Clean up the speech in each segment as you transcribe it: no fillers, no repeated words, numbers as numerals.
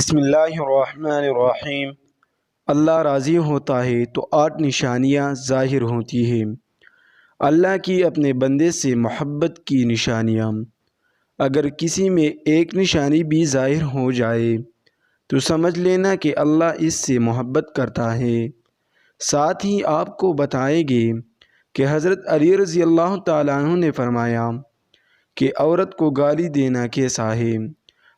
بسم اللہ الرحمن الرحیم۔ اللہ راضی ہوتا ہے تو 8 نشانیاں ظاہر ہوتی ہیں۔ اللہ کی اپنے بندے سے محبت کی نشانیاں۔ اگر کسی میں ایک نشانی بھی ظاہر ہو جائے تو سمجھ لینا کہ اللہ اس سے محبت کرتا ہے۔ ساتھ ہی آپ کو بتائیں گے کہ حضرت علی رضی اللہ تعالیٰ عنہ نے فرمایا کہ عورت کو گالی دینا کیسا ہے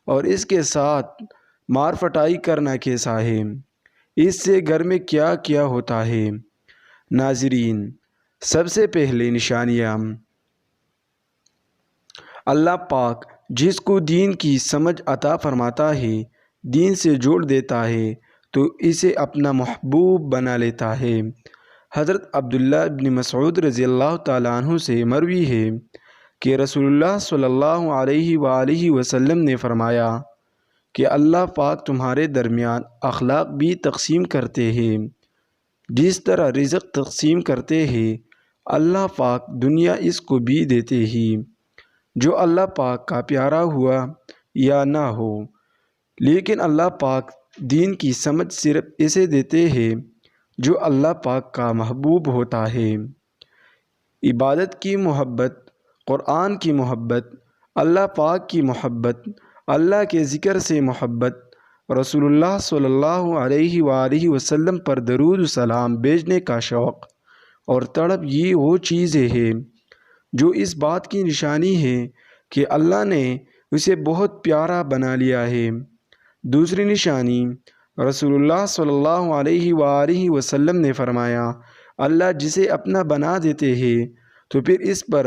اور اس کے ساتھ مار پٹائی کرنا کیسا ہے، اس سے گھر میں کیا کیا ہوتا ہے۔ ناظرین، سب سے پہلے نشانیاں، اللہ پاک جس کو دین کی سمجھ عطا فرماتا ہے، دین سے جوڑ دیتا ہے تو اسے اپنا محبوب بنا لیتا ہے۔ حضرت عبداللہ بن مسعود رضی اللہ تعالیٰ عنہ سے مروی ہے کہ رسول اللہ صلی اللہ علیہ وآلہ وسلم نے فرمایا کہ اللہ پاک تمہارے درمیان اخلاق بھی تقسیم کرتے ہیں، جس طرح رزق تقسیم کرتے ہیں اللہ پاک دنیا اس کو بھی دیتے ہیں، جو اللہ پاک کا پیارا ہوا یا نہ ہو۔ لیکن اللہ پاک دین کی سمجھ صرف اسے دیتے ہیں جو اللہ پاک کا محبوب ہوتا ہے۔ عبادت کی محبت، قرآن کی محبت، اللہ پاک کی محبت، اللہ کے ذکر سے محبت، رسول اللہ صلی اللہ علیہ وآلہ وسلم پر درود و سلام بھیجنے کا شوق اور تڑپ، یہ وہ چیزیں ہیں جو اس بات کی نشانی ہے کہ اللہ نے اسے بہت پیارا بنا لیا ہے۔ دوسری نشانی، رسول اللہ صلی اللہ علیہ وآلہ وسلم نے فرمایا، اللہ جسے اپنا بنا دیتے ہیں تو پھر اس پر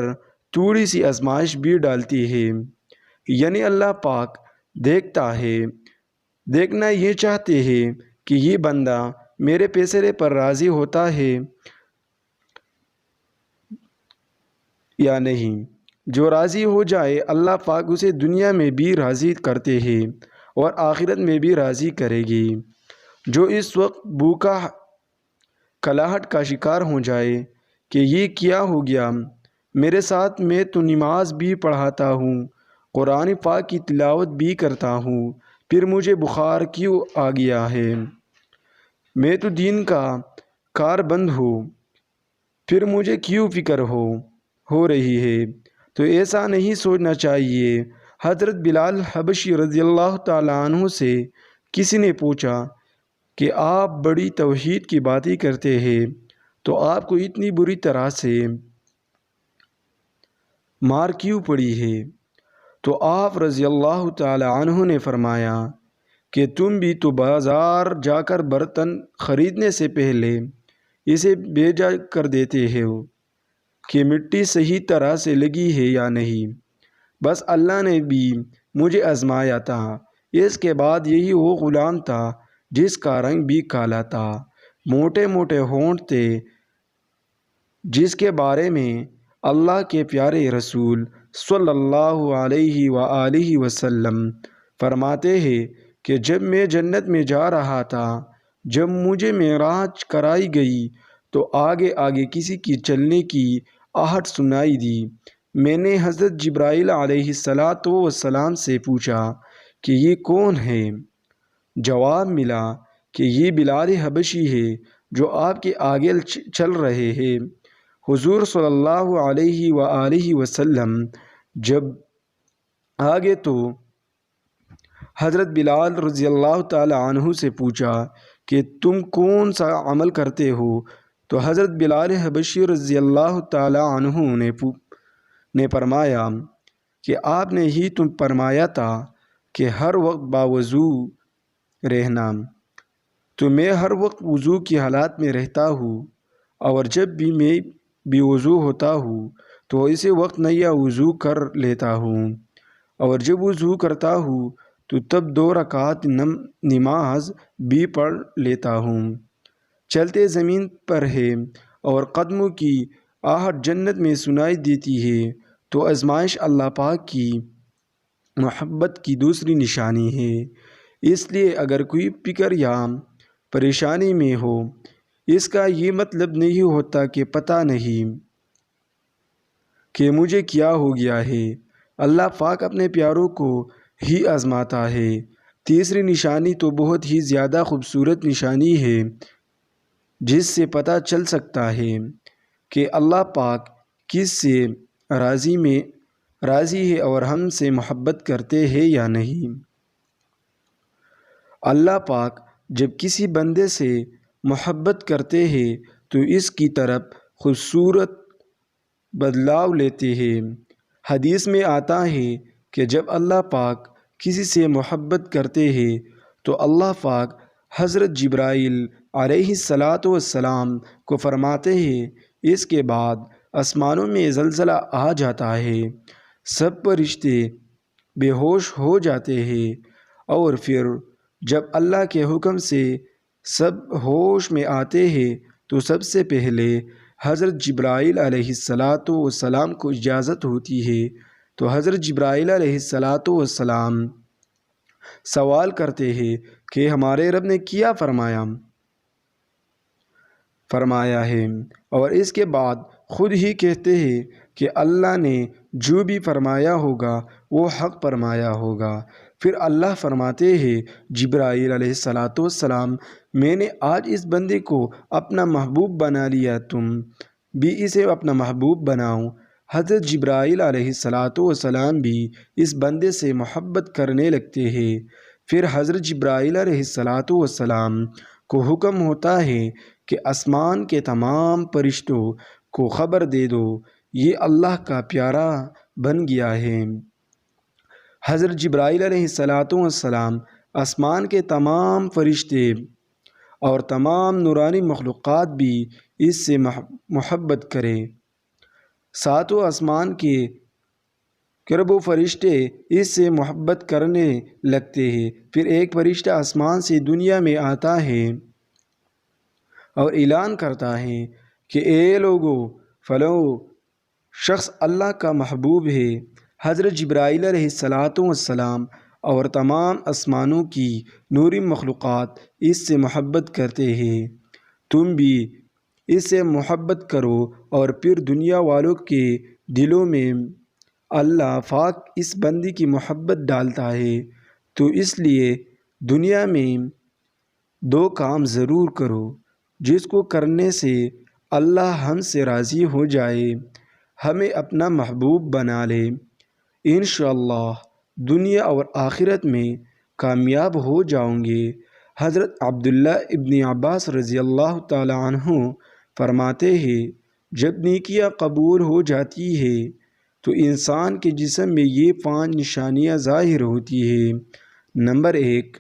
تھوڑی سی آزمائش بھی ڈالتی ہے، یعنی اللہ پاک دیکھنا یہ چاہتے ہیں کہ یہ بندہ میرے فیصلے پر راضی ہوتا ہے یا نہیں۔ جو راضی ہو جائے اللہ پاک اسے دنیا میں بھی راضی کرتے ہیں اور آخرت میں بھی راضی کرے گی۔ جو اس وقت بھوکا کلاہٹ کا شکار ہو جائے کہ یہ کیا ہو گیا میرے ساتھ، میں تو نماز بھی پڑھاتا ہوں، قرآن پاک کی تلاوت بھی کرتا ہوں، پھر مجھے بخار کیوں آ گیا ہے، میں تو دین کا کاربند ہوں، پھر مجھے کیوں فکر ہو رہی ہے، تو ایسا نہیں سوچنا چاہیے۔ حضرت بلال حبشی رضی اللہ تعالیٰ عنہ سے کسی نے پوچھا کہ آپ بڑی توحید کی باتیں کرتے ہیں تو آپ کو اتنی بری طرح سے مار کیوں پڑی ہے؟ تو آپ رضی اللہ تعالی عنہ نے فرمایا کہ تم بھی تو بازار جا کر برتن خریدنے سے پہلے اسے بھیجا کر دیتے ہو کہ مٹی صحیح طرح سے لگی ہے یا نہیں۔ بس اللہ نے بھی مجھے آزمایا تھا، اس کے بعد یہی وہ غلام تھا جس کا رنگ بھی کالا تھا، موٹے موٹے ہونٹ تھے، جس کے بارے میں اللہ کے پیارے رسول صلی اللہ علیہ وآلہ وسلم فرماتے ہیں کہ جب میں جنت میں جا رہا تھا، جب مجھے معراج کرائی گئی تو آگے آگے کسی کی چلنے کی آہٹ سنائی دی۔ میں نے حضرت جبرائیل علیہ السلام سے پوچھا کہ یہ کون ہے؟ جواب ملا کہ یہ بلال حبشی ہے جو آپ کے آگے چل رہے ہیں۔ حضور صلی اللہ علیہ وآلہ وسلم جب آگے تو حضرت بلال رضی اللہ تعالی عنہ سے پوچھا کہ تم کون سا عمل کرتے ہو؟ تو حضرت بلال حبشی رضی اللہ تعالی عنہ نے فرمایا کہ آپ نے ہی تم فرمایا تھا کہ ہر وقت باوضو رہنا، تو میں ہر وقت وضو کی حالات میں رہتا ہوں، اور جب بھی میں بے وضو ہوتا ہوں تو اسی وقت نیا وضو کر لیتا ہوں، اور جب وضو کرتا ہوں تو تب 2 رکعت نماز بھی پڑھ لیتا ہوں۔ چلتے زمین پر ہے اور قدموں کی آہٹ جنت میں سنائی دیتی ہے، تو آزمائش اللہ پاک کی محبت کی دوسری نشانی ہے۔ اس لیے اگر کوئی فکر یا پریشانی میں ہو، اس کا یہ مطلب نہیں ہوتا کہ پتہ نہیں کہ مجھے کیا ہو گیا ہے۔ اللہ پاک اپنے پیاروں کو ہی آزماتا ہے، تیسری نشانی تو بہت ہی زیادہ خوبصورت نشانی ہے، جس سے پتہ چل سکتا ہے کہ اللہ پاک کس سے راضی ہے اور ہم سے محبت کرتے ہیں یا نہیں۔ اللہ پاک جب کسی بندے سے محبت کرتے ہیں تو اس کی طرف خوبصورت بدلاؤ لیتے ہیں۔ حدیث میں آتا ہے کہ جب اللہ پاک کسی سے محبت کرتے ہیں تو اللہ پاک حضرت جبرائیل علیہ السلام کو فرماتے ہیں، اس کے بعد آسمانوں میں زلزلہ آ جاتا ہے، سب فرشتے بے ہوش ہو جاتے ہیں، اور پھر جب اللہ کے حکم سے سب ہوش میں آتے ہیں تو سب سے پہلے حضرت جبرائیل علیہ السلام کو اجازت ہوتی ہے، تو حضرت جبرائیل علیہ السلام سوال کرتے ہیں کہ ہمارے رب نے کیا فرمایا ہے، اور اس کے بعد خود ہی کہتے ہیں کہ اللہ نے جو بھی فرمایا ہوگا وہ حق فرمایا ہوگا۔ پھر اللہ فرماتے ہیں، جبرائیل علیہ السلام، میں نے آج اس بندے کو اپنا محبوب بنا لیا، تم بھی اسے اپنا محبوب بناؤ۔ حضرت جبرائیل علیہ السلام بھی اس بندے سے محبت کرنے لگتے ہیں۔ پھر حضرت جبرائیل علیہ السلام کو حکم ہوتا ہے کہ آسمان کے تمام فرشتوں کو خبر دے دو، یہ اللہ کا پیارا بن گیا ہے۔ حضرت جبرائیل علیہ السلام آسمان کے تمام فرشتے اور تمام نورانی مخلوقات بھی اس سے محبت کرے۔ ساتوں آسمان کے کرب و فرشتے اس سے محبت کرنے لگتے ہیں۔ پھر ایک فرشتہ آسمان سے دنیا میں آتا ہے اور اعلان کرتا ہے کہ اے لوگو، فلاں شخص اللہ کا محبوب ہے۔ حضرت جبرائیل علیہ السلام اور تمام آسمانوں کی نوری مخلوقات اس سے محبت کرتے ہیں، تم بھی اس سے محبت کرو۔ اور پھر دنیا والوں کے دلوں میں اللہ پاک اس بندی کی محبت ڈالتا ہے، تو اس لیے دنیا میں دو کام ضرور کرو جس کو کرنے سے اللہ ہم سے راضی ہو جائے، ہمیں اپنا محبوب بنا لے، انشاءاللہ دنیا اور آخرت میں کامیاب ہو جاؤں گے۔ حضرت عبداللہ ابن عباس رضی اللہ تعالی عنہ فرماتے ہیں، جب نیکیاں قبول ہو جاتی ہے تو انسان کے جسم میں یہ 5 نشانیاں ظاہر ہوتی ہیں۔ نمبر 1،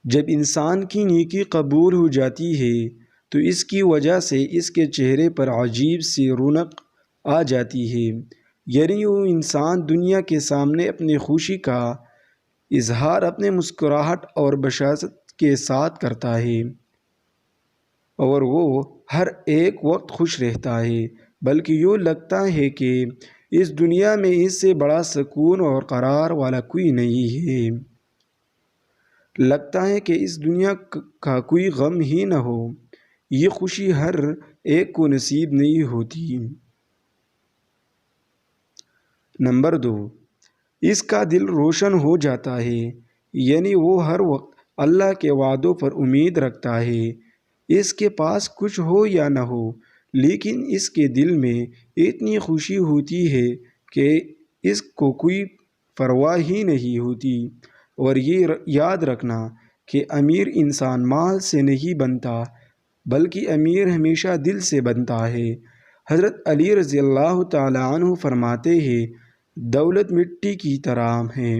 جب انسان کی نیکی قبول ہو جاتی ہے تو اس کی وجہ سے اس کے چہرے پر عجیب سی رونق آ جاتی ہے، یعنی وہ انسان دنیا کے سامنے اپنی خوشی کا اظہار اپنے مسکراہٹ اور بشاشت کے ساتھ کرتا ہے، اور وہ ہر ایک وقت خوش رہتا ہے، بلکہ یوں لگتا ہے کہ اس دنیا میں اس سے بڑا سکون اور قرار والا کوئی نہیں ہے، لگتا ہے کہ اس دنیا کا کوئی غم ہی نہ ہو، یہ خوشی ہر ایک کو نصیب نہیں ہوتی۔ نمبر 2، اس کا دل روشن ہو جاتا ہے، یعنی وہ ہر وقت اللہ کے وعدوں پر امید رکھتا ہے، اس کے پاس کچھ ہو یا نہ ہو، لیکن اس کے دل میں اتنی خوشی ہوتی ہے کہ اس کو کوئی پرواہ ہی نہیں ہوتی۔ اور یہ یاد رکھنا کہ امیر انسان مال سے نہیں بنتا، بلکہ امیر ہمیشہ دل سے بنتا ہے۔ حضرت علی رضی اللہ تعالی عنہ فرماتے ہیں، دولت مٹی کی طرح ہے،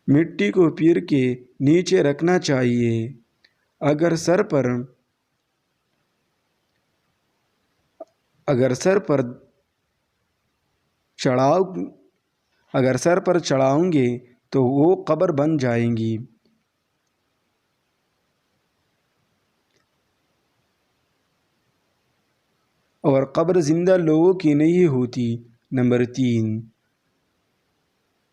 مٹی کو پیر کے نیچے رکھنا چاہیے، اگر سر پر چڑھاؤں گے تو وہ قبر بن جائیں گی۔ اور قبر زندہ لوگوں کی نہیں ہوتی۔ نمبر 3،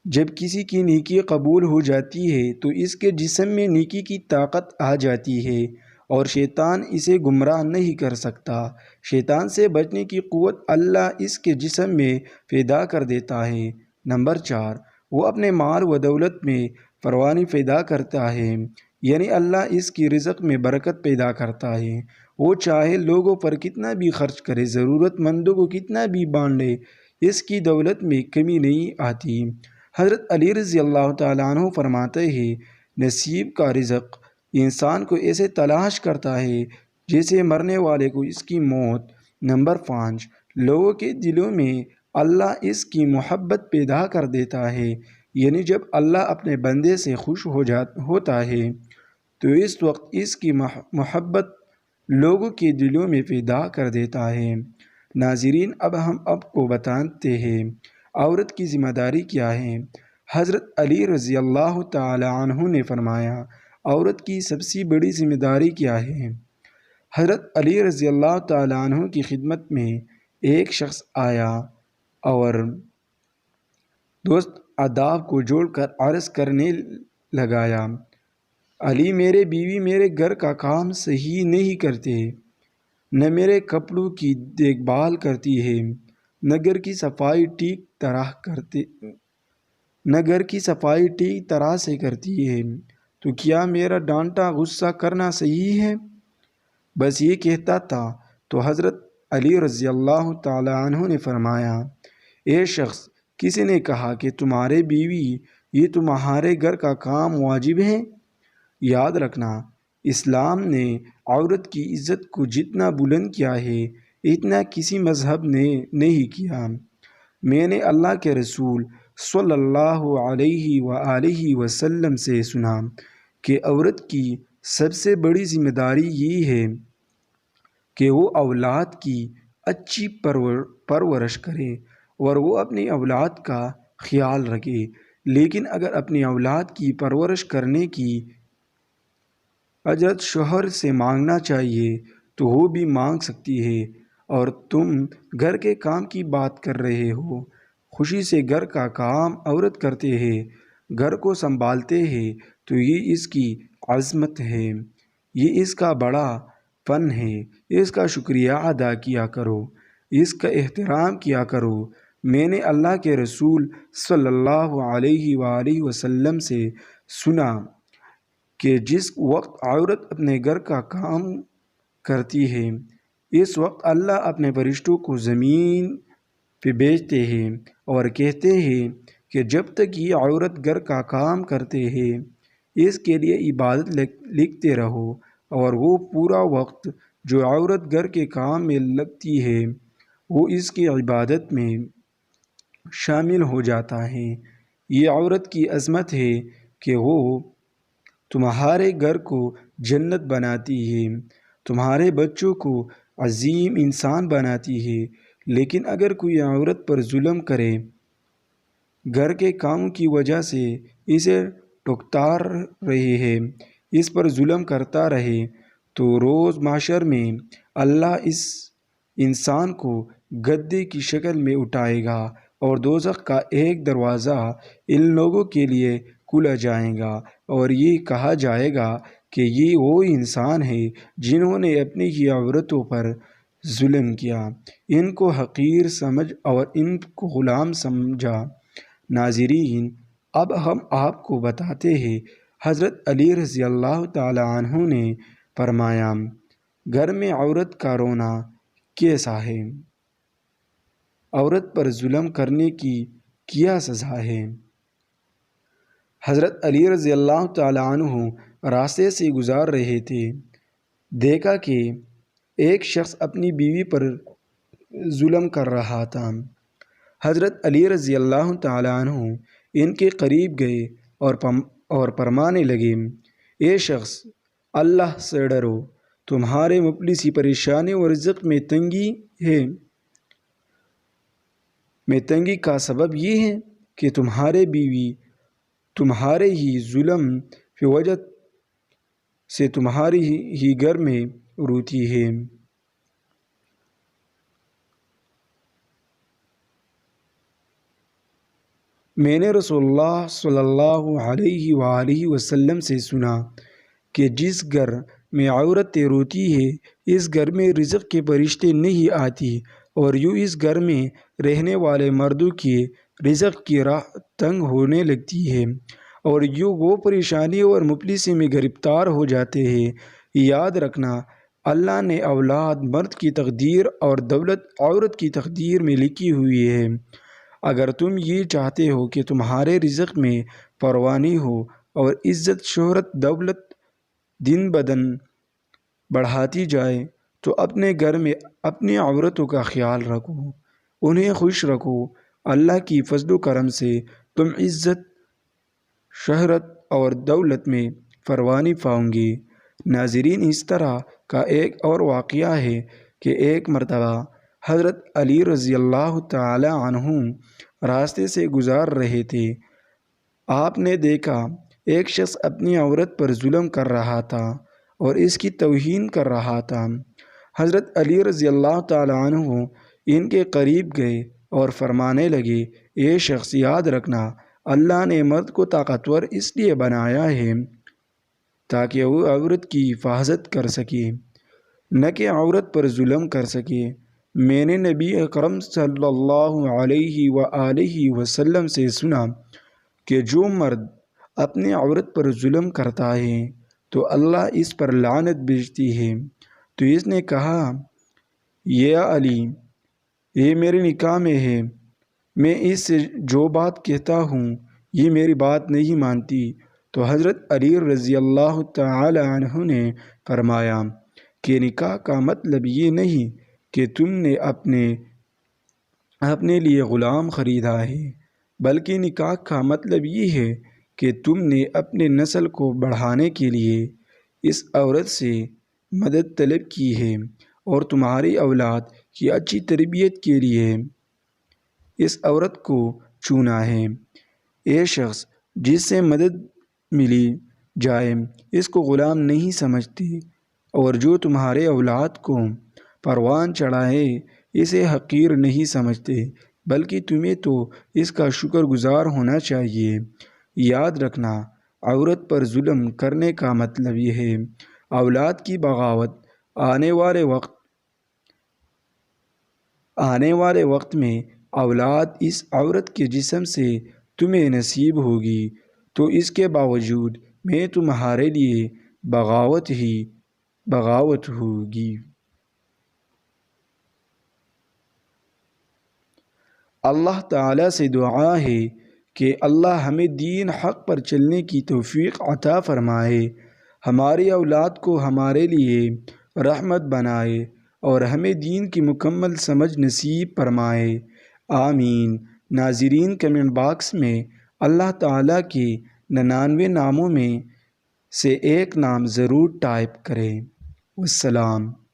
جب کسی کی نیکی قبول ہو جاتی ہے تو اس کے جسم میں نیکی کی طاقت آ جاتی ہے اور شیطان اسے گمراہ نہیں کر سکتا۔ شیطان سے بچنے کی قوت اللہ اس کے جسم میں پیدا کر دیتا ہے۔ نمبر 4، وہ اپنے مال و دولت میں فراوانی پیدا کرتا ہے، یعنی اللہ اس کی رزق میں برکت پیدا کرتا ہے۔ وہ چاہے لوگوں پر کتنا بھی خرچ کرے، ضرورت مندوں کو کتنا بھی بانٹے، اس کی دولت میں کمی نہیں آتی۔ حضرت علی رضی اللہ تعالیٰ عنہ فرماتے ہیں، نصیب کا رزق انسان کو ایسے تلاش کرتا ہے جیسے مرنے والے کو اس کی موت۔ نمبر 5، لوگوں کے دلوں میں اللہ اس کی محبت پیدا کر دیتا ہے، یعنی جب اللہ اپنے بندے سے خوش ہوتا ہے تو اس وقت اس کی محبت لوگوں کے دلوں میں پیدا کر دیتا ہے۔ ناظرین، اب ہم آپ کو بتاتے ہیں عورت کی ذمہ داری کیا ہے۔ حضرت علی رضی اللہ تعالی عنہ نے فرمایا، عورت کی سب سے بڑی ذمہ داری کیا ہے؟ حضرت علی رضی اللہ تعالی عنہ کی خدمت میں ایک شخص آیا اور دوست آداب کو جوڑ کر عرض کرنے لگایا، علی، میرے بیوی میرے گھر کا کام صحیح نہیں کرتے، نہ میرے کپڑوں کی دیکھ بھال کرتی ہے، نہ گھر کی صفائی ٹھیک طرح سے کرتی ہے، تو کیا میرا ڈانٹا غصہ کرنا صحیح ہے؟ بس یہ کہتا تھا تو حضرت علی رضی اللہ تعالی عنہ نے فرمایا، اے شخص، کسی نے کہا کہ تمہارے بیوی یہ تمہارے گھر کا کام واجب ہے؟ یاد رکھنا، اسلام نے عورت کی عزت کو جتنا بلند کیا ہے اتنا کسی مذہب نے نہیں کیا۔ میں نے اللہ کے رسول صلی اللہ علیہ وآلہ وسلم سے سنا کہ عورت کی سب سے بڑی ذمہ داری یہ ہے کہ وہ اولاد کی اچھی پرورش کرے اور وہ اپنی اولاد کا خیال رکھے، لیکن اگر اپنی اولاد کی پرورش کرنے کی اجرت شوہر سے مانگنا چاہیے تو وہ بھی مانگ سکتی ہے، اور تم گھر کے کام کی بات کر رہے ہو۔ خوشی سے گھر کا کام عورت کرتے ہیں، گھر کو سنبھالتے ہیں، تو یہ اس کی عظمت ہے، یہ اس کا بڑا فن ہے، اس کا شکریہ ادا کیا کرو، اس کا احترام کیا کرو۔ میں نے اللہ کے رسول صلی اللہ علیہ وآلہ وسلم سے سنا کہ جس وقت عورت اپنے گھر کا کام کرتی ہے اس وقت اللہ اپنے فرشتوں کو زمین پہ بھیجتے ہیں اور کہتے ہیں کہ جب تک یہ عورت گھر کا کام کرتے ہیں اس کے لیے عبادت لکھتے رہو، اور وہ پورا وقت جو عورت گھر کے کام میں لگتی ہے وہ اس کی عبادت میں شامل ہو جاتا ہے۔ یہ عورت کی عظمت ہے کہ وہ تمہارے گھر کو جنت بناتی ہے، تمہارے بچوں کو عظیم انسان بناتی ہے۔ لیکن اگر کوئی عورت پر ظلم کرے، گھر کے کاموں کی وجہ سے اسے ٹوکتا رہے ہے، اس پر ظلم کرتا رہے، تو روز محشر میں اللہ اس انسان کو گدے کی شکل میں اٹھائے گا اور دوزخ کا ایک دروازہ ان لوگوں کے لیے کھولا جائے گا، اور یہ کہا جائے گا کہ یہ وہ انسان ہے جنہوں نے اپنی ہی عورتوں پر ظلم کیا، ان کو حقیر سمجھ اور ان کو غلام سمجھا۔ ناظرین، اب ہم آپ کو بتاتے ہیں حضرت علی رضی اللہ تعالی عنہ نے فرمایا، گھر میں عورت کا رونا کیسا ہے؟ عورت پر ظلم کرنے کی کیا سزا ہے؟ حضرت علی رضی اللہ تعالی عنہ راستے سے گزار رہے تھے، دیکھا کہ ایک شخص اپنی بیوی پر ظلم کر رہا تھا۔ حضرت علی رضی اللہ تعالی عنہ ان کے قریب گئے اور فرمانے لگے، اے شخص، اللہ سے ڈرو، تمہارے مفلسی پریشانی اور رزق میں تنگی کا سبب یہ ہے کہ تمہارے بیوی تمہارے ہی ظلم کی وجہ سے تمہاری ہی گھر میں روتی ہے۔ میں نے رسول اللہ صلی اللہ علیہ وآلہ وسلم سے سنا کہ جس گھر میں عورتیں روتی ہے اس گھر میں رزق کے فرشتے نہیں آتی، اور یوں اس گھر میں رہنے والے مردوں کی رزق کی راہ تنگ ہونے لگتی ہے اور یوں وہ پریشانی اور مفلسی میں گرفتار ہو جاتے ہیں۔ یاد رکھنا، اللہ نے اولاد مرد کی تقدیر اور دولت عورت کی تقدیر میں لکھی ہوئی ہے۔ اگر تم یہ چاہتے ہو کہ تمہارے رزق میں فراوانی ہو اور عزت، شہرت، دولت دن بدن بڑھاتی جائے تو اپنے گھر میں اپنی عورتوں کا خیال رکھو، انہیں خوش رکھو۔ اللہ کی فضل و کرم سے تم عزت، شہرت اور دولت میں فراوانی پاؤں گے۔ ناظرین، اس طرح کا ایک اور واقعہ ہے کہ ایک مرتبہ حضرت علی رضی اللہ تعالی عنہ راستے سے گزار رہے تھے۔ آپ نے دیکھا ایک شخص اپنی عورت پر ظلم کر رہا تھا اور اس کی توہین کر رہا تھا۔ حضرت علی رضی اللہ تعالی عنہ ان کے قریب گئے اور فرمانے لگے، اے شخص، یاد رکھنا، اللہ نے مرد کو طاقتور اس لیے بنایا ہے تاکہ وہ عورت کی حفاظت کر سکے، نہ کہ عورت پر ظلم کر سکے۔ میں نے نبی اکرم صلی اللہ علیہ وآلہ وسلم سے سنا کہ جو مرد اپنی عورت پر ظلم کرتا ہے تو اللہ اس پر لعنت بھیجتی ہے۔ تو اس نے کہا، یا علی، یہ میرے نکاح میں ہے، میں اس سے جو بات کہتا ہوں یہ میری بات نہیں مانتی۔ تو حضرت علی رضی اللہ تعالی عنہ نے فرمایا کہ نکاح کا مطلب یہ نہیں کہ تم نے اپنے لیے غلام خریدا ہے، بلکہ نکاح کا مطلب یہ ہے کہ تم نے اپنے نسل کو بڑھانے کے لیے اس عورت سے مدد طلب کی ہے اور تمہاری اولاد کی اچھی تربیت کے لیے اس عورت کو چنا ہے۔ اے شخص، جس سے مدد ملی جائے اس کو غلام نہیں سمجھتے، اور جو تمہارے اولاد کو پروان چڑھائے اسے حقیر نہیں سمجھتے، بلکہ تمہیں تو اس کا شکر گزار ہونا چاہیے۔ یاد رکھنا، عورت پر ظلم کرنے کا مطلب یہ ہے اولاد کی بغاوت۔ آنے والے وقت میں اولاد اس عورت کے جسم سے تمہیں نصیب ہوگی، تو اس کے باوجود میں تمہارے لیے بغاوت ہوگی۔ اللہ تعالیٰ سے دعا ہے کہ اللہ ہمیں دین حق پر چلنے کی توفیق عطا فرمائے، ہماری اولاد کو ہمارے لیے رحمت بنائے اور ہمیں دین کی مکمل سمجھ نصیب فرمائے، آمین۔ ناظرین، کمنٹ باکس میں اللہ تعالیٰ کے 99 ناموں میں سے ایک نام ضرور ٹائپ کریں۔ والسلام۔